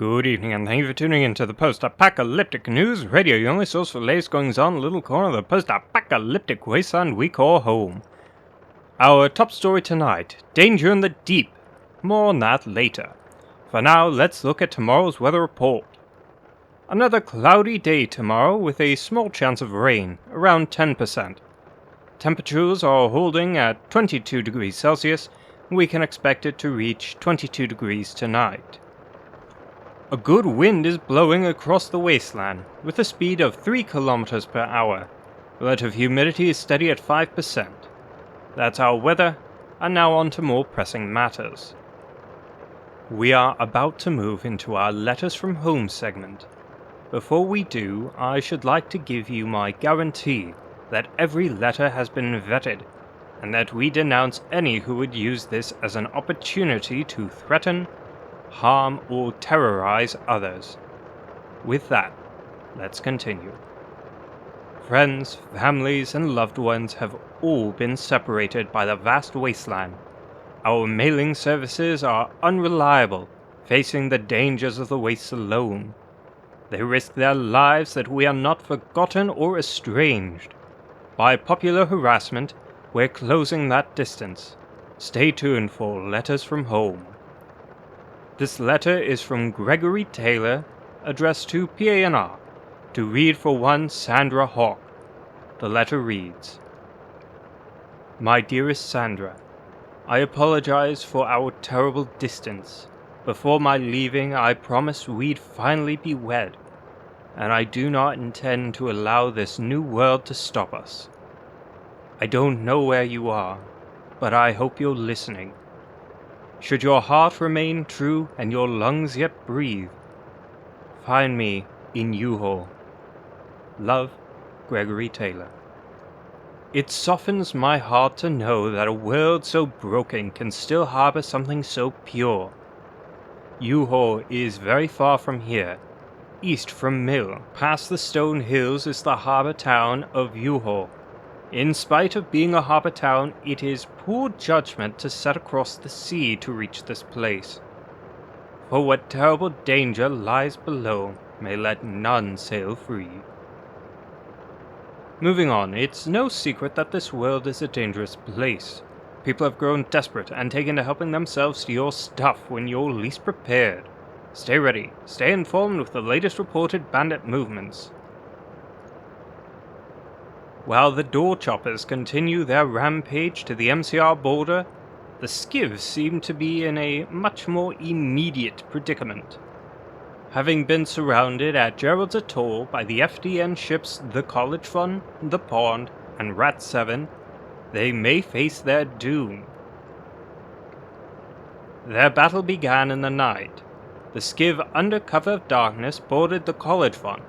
Good evening, and thank you for tuning in to the Post-Apocalyptic News Radio, your only source for the latest goings-on in the little corner of the post-apocalyptic wasteland we call home. Our top story tonight, danger in the deep. More on that later. For now, let's look at tomorrow's weather report. Another cloudy day tomorrow with a small chance of rain, around 10%. Temperatures are holding at 22 degrees Celsius, and we can expect it to reach 22 degrees tonight. A good wind is blowing across the wasteland, with a speed of 3 kilometers per hour. Relative humidity is steady at 5%. That's our weather, and now on to more pressing matters. We are about to move into our Letters from Home segment. Before we do, I should like to give you my guarantee that every letter has been vetted, and that we denounce any who would use this as an opportunity to threaten, harm, or terrorize others. With that, let's continue. Friends, families, and loved ones have all been separated by the vast wasteland. Our mailing services are unreliable, facing the dangers of the wastes alone. They risk their lives that we are not forgotten or estranged. By popular harassment, we're closing that distance. Stay tuned for Letters from Home. This letter is from Gregory Taylor, addressed to PANR, to read for one Sandra Hawk. The letter reads, My dearest Sandra, I apologize for our terrible distance. Before my leaving, I promised we'd finally be wed, and I do not intend to allow this new world to stop us. I don't know where you are, but I hope you're listening. Should your heart remain true and your lungs yet breathe, find me in Yuho. Love, Gregory Taylor. It softens my heart to know that a world so broken can still harbor something so pure. Yuho is very far from here. East from Mill, past the stone hills, is the harbor town of Yuho. In spite of being a harbor town, it is poor judgment to set across the sea to reach this place. For what terrible danger lies below may let none sail free. Moving on, it's no secret that this world is a dangerous place. People have grown desperate and taken to helping themselves to your stuff when you're least prepared. Stay ready, stay informed with the latest reported bandit movements. While the door choppers continue their rampage to the MCR border, the skivs seem to be in a much more immediate predicament. Having been surrounded at Gerald's Atoll by the FDN ships the College Fund, the Pond, and Rat 7, they may face their doom. Their battle began in the night. The skiv under cover of darkness boarded the College Fund,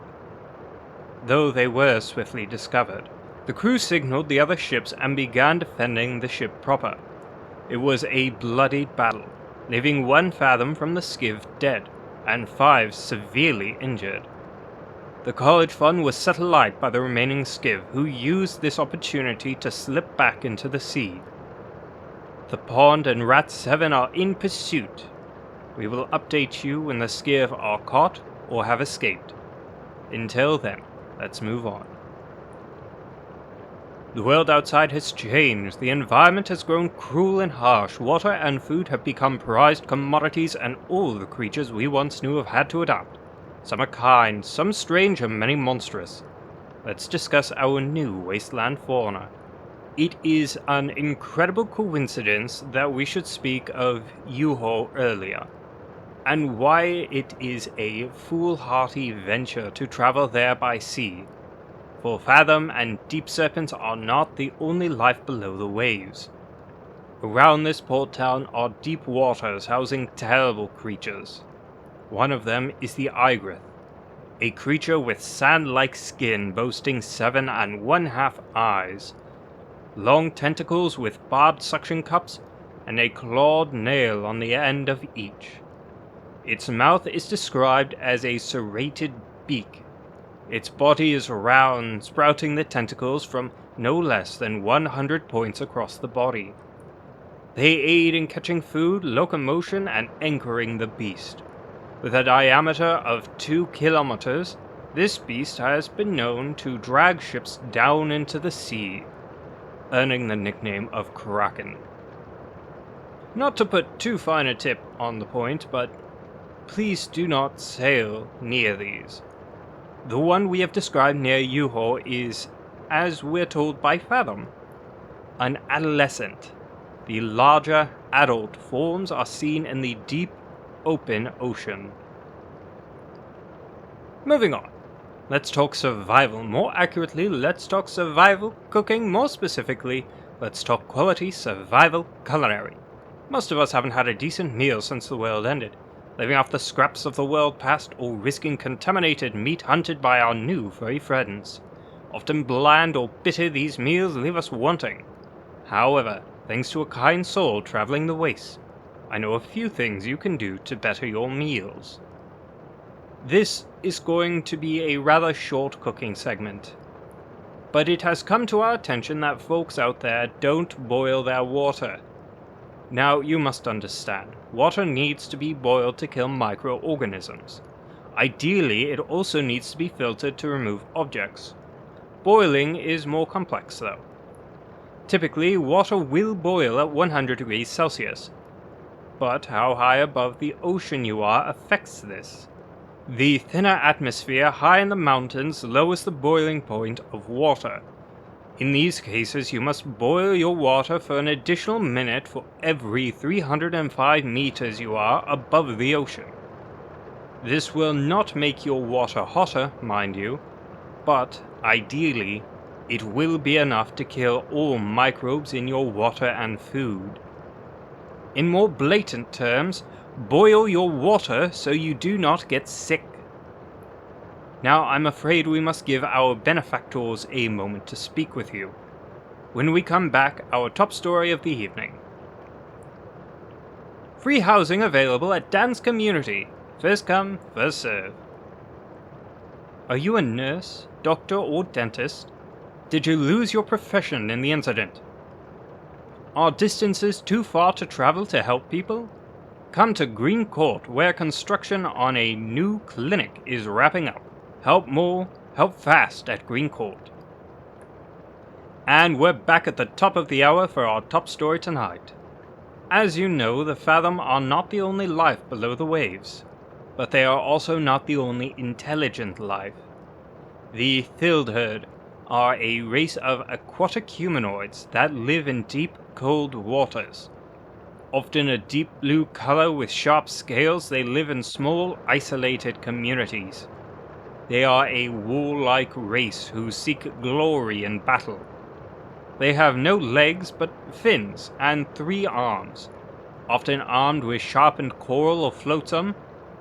though they were swiftly discovered. The crew signaled the other ships and began defending the ship proper. It was a bloody battle, leaving 1 fathom from the skiv dead, and 5 severely injured. The College Fund was set alight by the remaining skiv, who used this opportunity to slip back into the sea. The Pond and Rat 7 are in pursuit. We will update you when the skiv are caught or have escaped. Until then, let's move on. The world outside has changed, the environment has grown cruel and harsh, water and food have become prized commodities, and all the creatures we once knew have had to adapt. Some are kind, some strange, and many monstrous. Let's discuss our new wasteland fauna. It is an incredible coincidence that we should speak of Yuho earlier, and why it is a foolhardy venture to travel there by sea. For fathom and deep serpents are not the only life below the waves. Around this port town are deep waters housing terrible creatures. One of them is the Igrith, a creature with sand-like skin boasting 7 1/2 eyes, long tentacles with barbed suction cups, and a clawed nail on the end of each. Its mouth is described as a serrated beak. Its body is round, sprouting the tentacles from no less than 100 points across the body. They aid in catching food, locomotion, and anchoring the beast. With a diameter of 2 kilometers, this beast has been known to drag ships down into the sea, earning the nickname of Kraken. Not to put too fine a tip on the point, but please do not sail near these. The one we have described near Yuho is, as we're told by Fathom, an adolescent. The larger adult forms are seen in the deep, open ocean. Moving on. Let's talk survival. More accurately, let's talk survival cooking. More specifically, let's talk quality survival culinary. Most of us haven't had a decent meal since the world ended, living off the scraps of the world past or risking contaminated meat hunted by our new furry friends. Often bland or bitter, these meals leave us wanting. However, thanks to a kind soul traveling the wastes, I know a few things you can do to better your meals. This is going to be a rather short cooking segment, but it has come to our attention that folks out there don't boil their water. Now, you must understand, water needs to be boiled to kill microorganisms. Ideally, it also needs to be filtered to remove objects. Boiling is more complex though. Typically, water will boil at 100 degrees Celsius, but how high above the ocean you are affects this. The thinner atmosphere high in the mountains lowers the boiling point of water. In these cases, you must boil your water for an additional minute for every 305 meters you are above the ocean. This will not make your water hotter, mind you, but ideally, it will be enough to kill all microbes in your water and food. In more blatant terms, boil your water so you do not get sick. Now, I'm afraid we must give our benefactors a moment to speak with you. When we come back, our top story of the evening. Free housing available at Dan's Community. First come, first serve. Are you a nurse, doctor, or dentist? Did you lose your profession in the incident? Are distances too far to travel to help people? Come to Green Court, where construction on a new clinic is wrapping up. Help more, help fast at Green Court. And we're back at the top of the hour for our top story tonight. As you know, the Fathom are not the only life below the waves, but they are also not the only intelligent life. The Thildherd are a race of aquatic humanoids that live in deep, cold waters. Often a deep blue color with sharp scales, they live in small, isolated communities. They are a warlike race who seek glory in battle. They have no legs but fins and 3 arms. Often armed with sharpened coral or flotsam,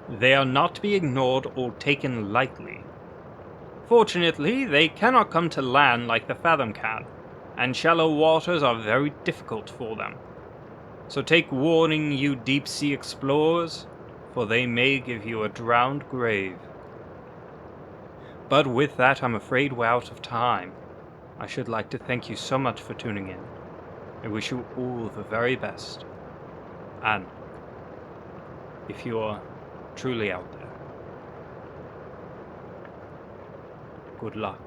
they are not to be ignored or taken lightly. Fortunately, they cannot come to land like the Fathom can, and shallow waters are very difficult for them. So take warning, you deep-sea explorers, for they may give you a drowned grave. But with that, I'm afraid we're out of time. I should like to thank you so much for tuning in. I wish you all the very best. And if you're truly out there, good luck.